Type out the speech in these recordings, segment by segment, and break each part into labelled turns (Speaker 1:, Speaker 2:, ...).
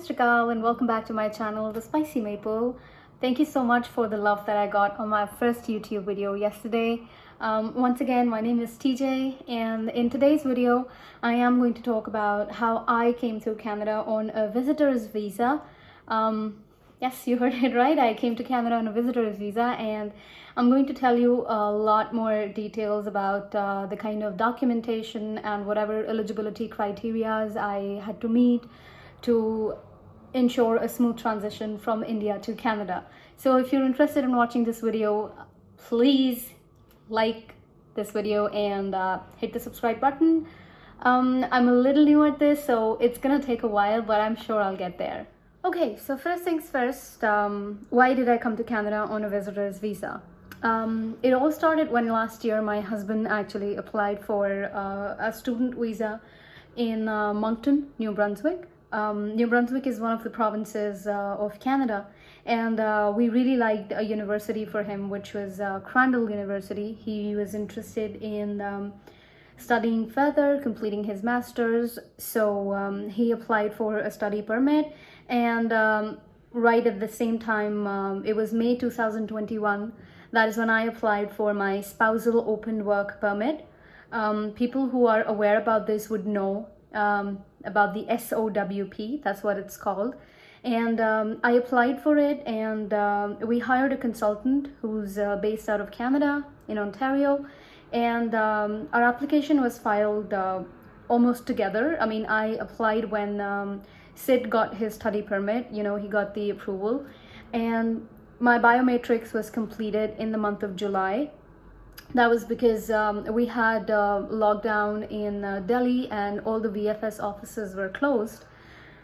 Speaker 1: Sri Akal, and welcome back to my channel, The Spicy Maple. Thank you so much for the love that I got on my first YouTube video yesterday. Once again, my name is TJ, and in today's video, I am going to talk about how I came to Canada on a visitor's visa. Yes, you heard it right. I came to Canada on a visitor's visa, and I'm going to tell you a lot more details about the kind of documentation and whatever eligibility criterias I had to meet to ensure a smooth transition from India to Canada. So if you're interested in watching this video, please like this video and hit the subscribe button. I'm a little new at this, so it's gonna take a while, but I'm sure I'll get there. Okay, so first things first, why did I come to Canada on a visitor's visa? It all started when last year my husband actually applied for a student visa in Moncton, New Brunswick. New Brunswick is one of the provinces of Canada, and we really liked a university for him, which was Crandall University. He was interested in studying further, completing his master's, so he applied for a study permit, and right at the same time, it was May 2021, that is when I applied for my spousal open work permit. People who are aware about this would know about the SOWP, that's what it's called. And I applied for it, and we hired a consultant who's based out of Canada in Ontario, and our application was filed almost together. I mean, I applied when Sid got his study permit, you know, he got the approval, and my biometrics was completed in the month of July. That was because we had lockdown in Delhi, and all the VFS offices were closed.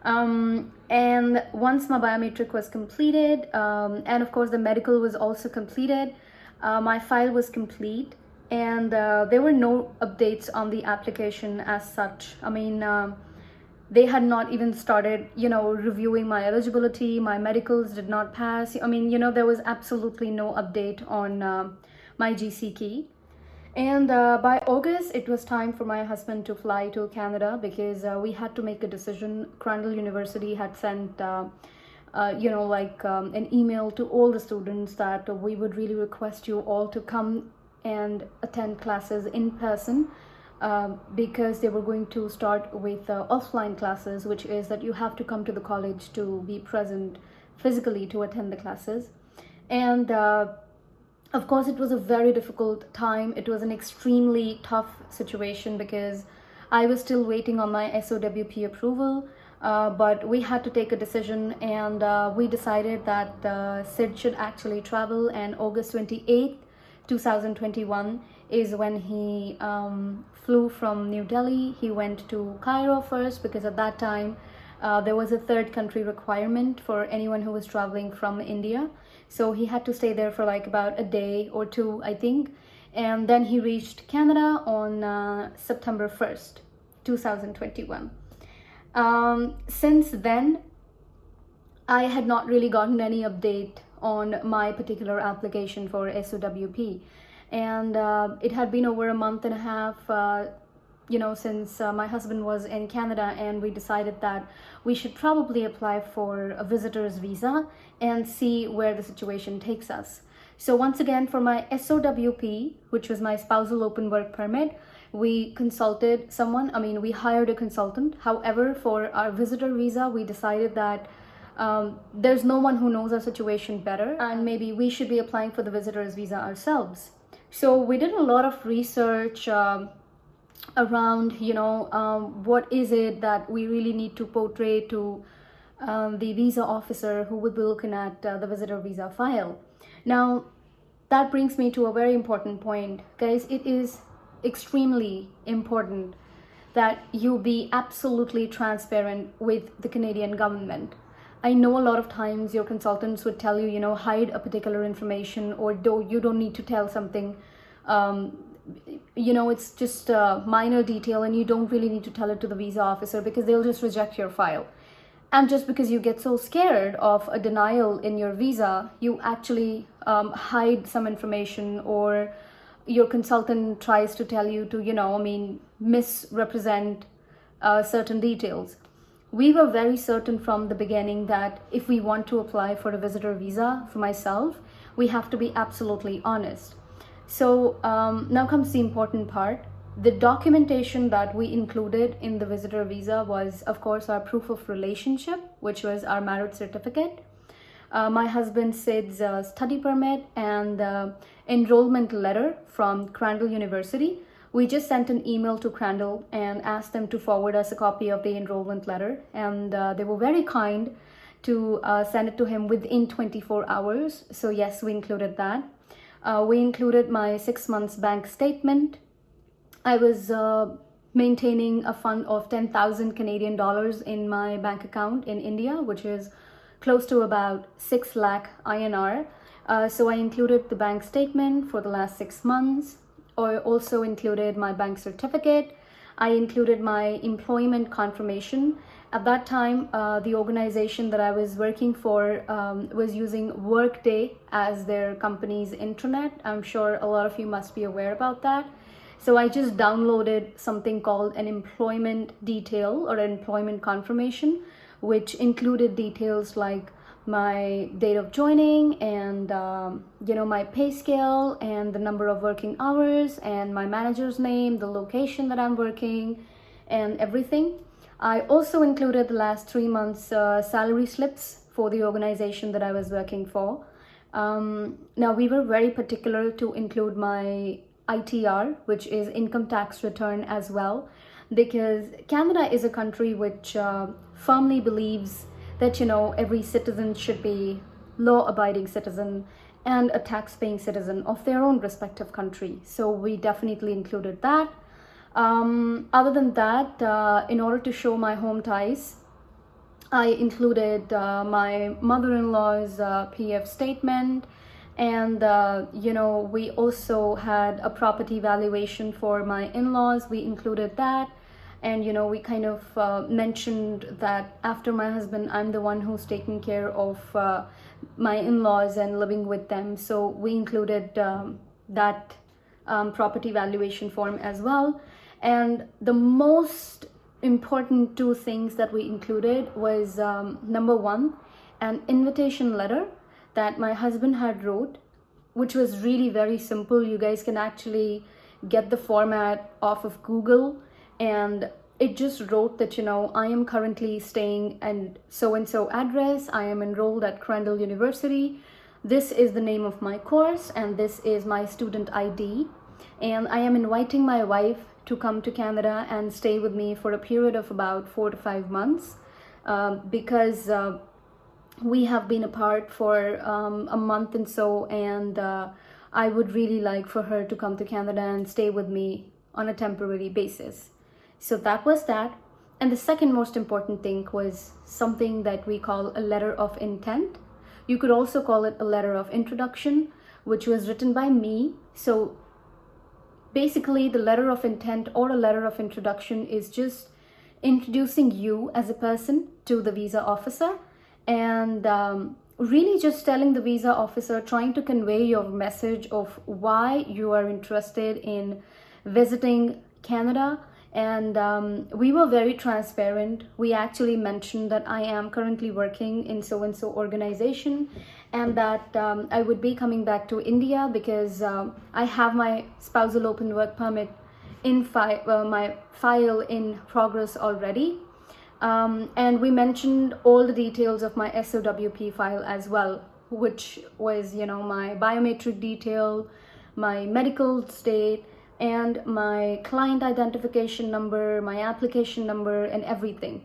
Speaker 1: And once my biometric was completed, and of course the medical was also completed, my file was complete, and there were no updates on the application as such. I mean, they had not even started, you know, reviewing my eligibility. My medicals did not pass. I mean, you know, there was absolutely no update on my GC key. And by August, it was time for my husband to fly to Canada, because we had to make a decision. Crandall University had sent you know, like an email to all the students that we would really request you all to come and attend classes in person, because they were going to start with offline classes, which is that you have to come to the college to be present physically to attend the classes. And of course, it was a very difficult time. It was an extremely tough situation because I was still waiting on my SOWP approval, but we had to take a decision, and we decided that Sid should actually travel, and August 28th, 2021 is when he flew from New Delhi. He went to Cairo first, because at that time there was a third country requirement for anyone who was traveling from India. So he had to stay there for like about a day or two, I think. And then he reached Canada on September 1st, 2021. Since then, I had not really gotten any update on my particular application for SOWP. And it had been over a month and a half, you know, since my husband was in Canada, and we decided that we should probably apply for a visitor's visa and see where the situation takes us. So once again, for my SOWP, which was my spousal open work permit, we consulted someone. I mean, we hired a consultant. However, for our visitor visa, we decided that there's no one who knows our situation better, and maybe we should be applying for the visitor's visa ourselves. So we did a lot of research around, you know, what is it that we really need to portray to the visa officer who would be looking at the visitor visa file. Now, that brings me to a very important point. Guys, it is extremely important that you be absolutely transparent with the Canadian government. I know a lot of times your consultants would tell you, you know, hide a particular information, or you don't need to tell something. You know, it's just a minor detail, and you don't really need to tell it to the visa officer, because they'll just reject your file. And just because you get so scared of a denial in your visa, you actually hide some information, or your consultant tries to tell you to, you know, I mean, misrepresent certain details. we were very certain from the beginning that if we want to apply for a visitor visa for myself, we have to be absolutely honest. So now comes the important part. The documentation that we included in the visitor visa was, of course, our proof of relationship, which was our marriage certificate, my husband Sid's study permit, and enrollment letter from Crandall University. We just sent an email to Crandall and asked them to forward us a copy of the enrollment letter, and they were very kind to send it to him within 24 hours. So yes, we included that. We included my 6 months bank statement. I was maintaining a fund of 10,000 Canadian dollars in my bank account in India, which is close to about 6 lakh INR. So I included the bank statement for the last 6 months. I also included my bank certificate. I included my employment confirmation. At that time, the organization that I was working for was using Workday as their company's intranet. I'm sure a lot of you must be aware about that. So I just downloaded something called an employment detail or an employment confirmation, which included details like my date of joining and my pay scale and the number of working hours and my manager's name, the location that I'm working, and everything. I also included the last 3 months salary slips for the organization that I was working for. Now we were very particular to include my ITR, which is income tax return, as well, because Canada is a country which firmly believes that every citizen should be law-abiding citizen and a tax-paying citizen of their own respective country. So we definitely included that. Other than that, in order to show my home ties, I included my mother-in-law's PF statement, and we also had a property valuation for my in-laws. We included that. And we kind of mentioned that after my husband, I'm the one who's taking care of my in-laws and living with them. So we included that property valuation form as well. And the most important 2 things that we included was number 1, an invitation letter that my husband had wrote, which was really very simple. You guys can actually get the format off of Google. And it just wrote that, I am currently staying at so-and-so address. I am enrolled at Crandall University. This is the name of my course, and this is my student ID. And I am inviting my wife to come to Canada and stay with me for a period of about 4 to 5 months because we have been apart for a month and so, and I would really like for her to come to Canada and stay with me on a temporary basis. So that was that. And the second most important thing was something that we call a letter of intent. You could also call it a letter of introduction, which was written by me. So basically, the letter of intent or a letter of introduction is just introducing you as a person to the visa officer, and really just telling the visa officer, trying to convey your message of why you are interested in visiting Canada. And we were very transparent. We actually mentioned that I am currently working in so-and-so organization, and that I would be coming back to India because I have my spousal open work permit in my file in progress already. And we mentioned all the details of my SOWP file as well, which was, my biometric detail, my medical state, and my client identification number, my application number, and everything.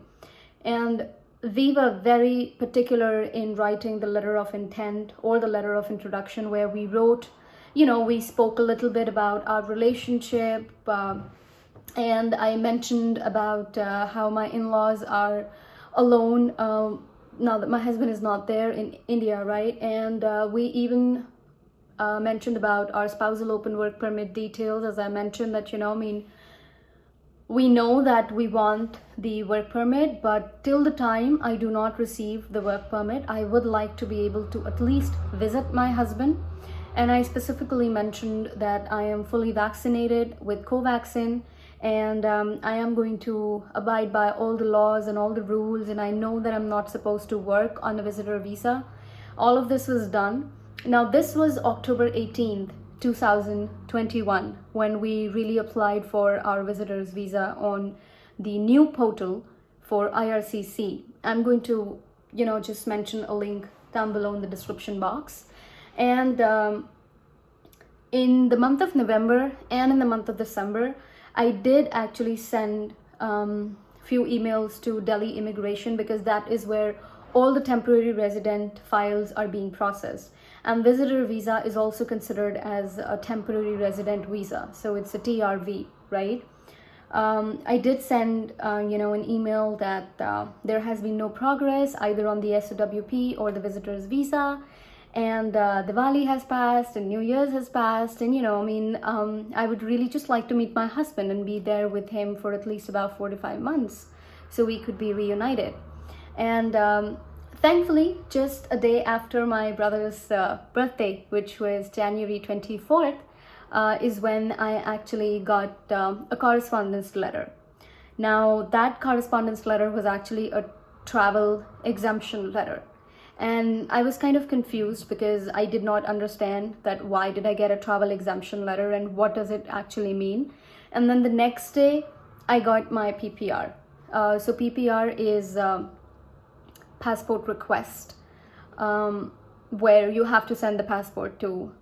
Speaker 1: And we were very particular in writing the letter of intent or the letter of introduction, where we wrote, we spoke a little bit about our relationship, and I mentioned about how my in-laws are alone now that my husband is not there in India, right? And we even mentioned about our spousal open work permit details, as I mentioned that, we know that we want the work permit, but till the time I do not receive the work permit, I would like to be able to at least visit my husband. And I specifically mentioned that I am fully vaccinated with Covaxin, and I am going to abide by all the laws and all the rules, and I know that I'm not supposed to work on a visitor visa. All of this was done. Now this was October 18th, 2021, when we really applied for our visitor's visa on the new portal for IRCC. I'm going to, just mention a link down below in the description box. And in the month of November and in the month of December, I did actually send few emails to Delhi Immigration, because that is where all the temporary resident files are being processed. And visitor visa is also considered as a temporary resident visa. So it's a TRV, right? I did send, an email that there has been no progress either on the SOWP or the visitor's visa. And Diwali has passed and New Year's has passed. And, I would really just like to meet my husband and be there with him for at least about 4 to 5 months so we could be reunited. And thankfully, just a day after my brother's birthday, which was January 24th, is when I actually got a correspondence letter. Now, that correspondence letter was actually a travel exemption letter. And I was kind of confused because I did not understand that why did I get a travel exemption letter and what does it actually mean. And then the next day, I got my PPR. So PPR is passport request, where you have to send the passport to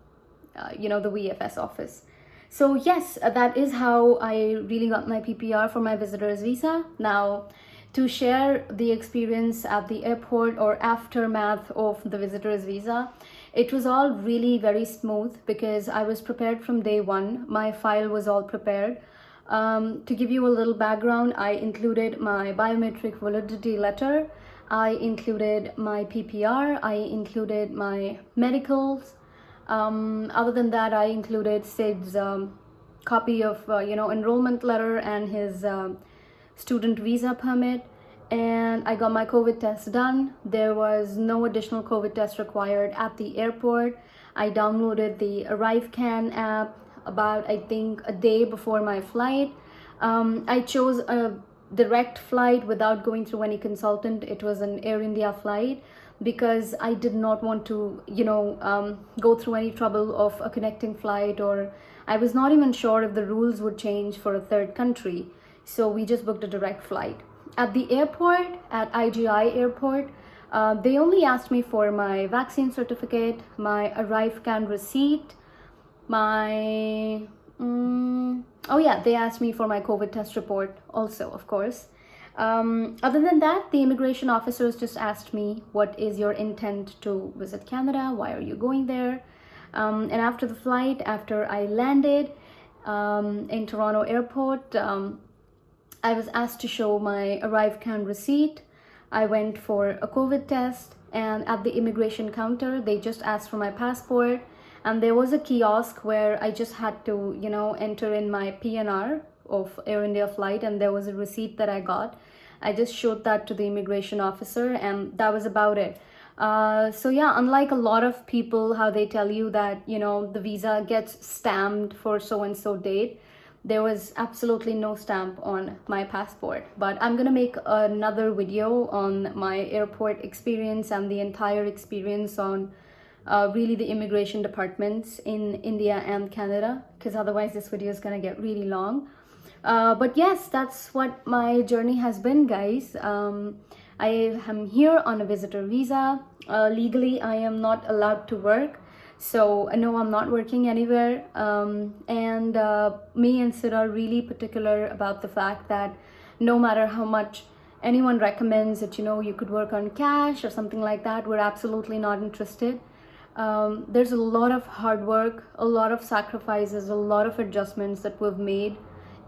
Speaker 1: the VFS office. So yes, that is how I really got my PPR for my visitor's visa. Now, to share the experience at the airport or aftermath of the visitor's visa, it was all really very smooth because I was prepared from day one. My file was all prepared. To give you a little background, I included my biometric validity letter, I included my PPR, I included my medicals. Other than that, I included Sid's copy of enrollment letter and his student visa permit, and I got my COVID test done. There was no additional COVID test required at the airport. I downloaded the ArriveCan app about, I think, a day before my flight. I chose a direct flight without going through any consultant. It was an Air India flight because I did not want to, go through any trouble of a connecting flight, or I was not even sure if the rules would change for a third country. So we just booked a direct flight. At the airport, at IGI airport, they only asked me for my vaccine certificate, my ArriveCan receipt, they asked me for my COVID test report also, of course. Other than that, the immigration officers just asked me, what is your intent to visit Canada? Why are you going there? And after the flight, after I landed in Toronto airport, I was asked to show my ArriveCan receipt. I went for a COVID test, and at the immigration counter, they just asked for my passport. And there was a kiosk where I just had to, enter in my PNR of Air India flight, and there was a receipt that I got. I just showed that to the immigration officer, and that was about it. So yeah, unlike a lot of people, how they tell you that, the visa gets stamped for so-and-so date, there was absolutely no stamp on my passport. But I'm gonna make another video on my airport experience and the entire experience on really the immigration departments in India and Canada, because otherwise this video is gonna get really long. But yes, that's what my journey has been, guys. I am here on a visitor visa. Legally, I am not allowed to work. So no, I'm not working anywhere. And me and Sid are really particular about the fact that no matter how much anyone recommends that, you could work on cash or something like that, we're absolutely not interested. There's a lot of hard work, a lot of sacrifices, a lot of adjustments that we've made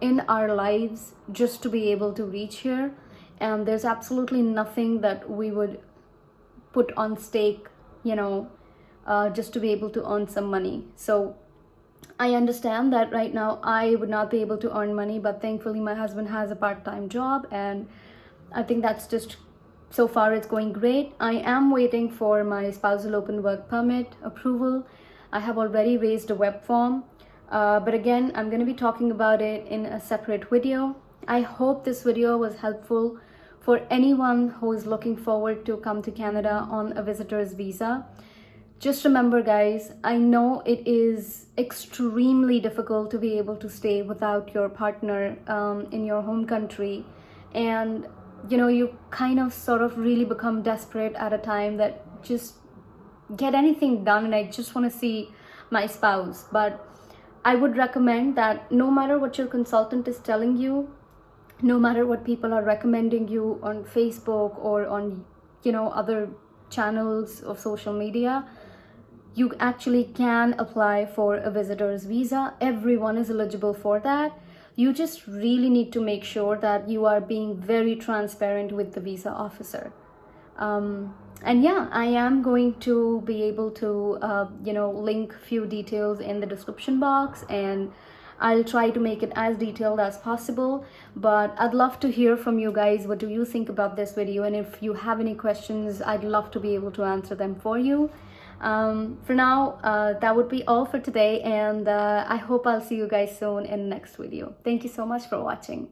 Speaker 1: in our lives just to be able to reach here. And there's absolutely nothing that we would put on stake, just to be able to earn some money. So I understand that right now I would not be able to earn money, but thankfully my husband has a part-time job, and I think that's just, so far it's going great. I am waiting for my spousal open work permit approval. I have already raised a web form. But again, I'm going to be talking about it in a separate video. I hope this video was helpful for anyone who is looking forward to come to Canada on a visitor's visa. Just remember, guys, I know it is extremely difficult to be able to stay without your partner in your home country. And, you know, you kind of sort of really become desperate at a time that just get anything done and I just want to see my spouse. But I would recommend that no matter what your consultant is telling you, no matter what people are recommending you on Facebook or on, you know, other channels of social media, you actually can apply for a visitor's visa. Everyone is eligible for that. You just really need to make sure that you are being very transparent with the visa officer. And yeah, I am going to be able to, you know, link few details in the description box, and I'll try to make it as detailed as possible. But I'd love to hear from you guys. What do you think about this video? And if you have any questions, I'd love to be able to answer them for you. For now, that would be all for today, and I hope I'll see you guys soon in the next video. Thank you so much for watching.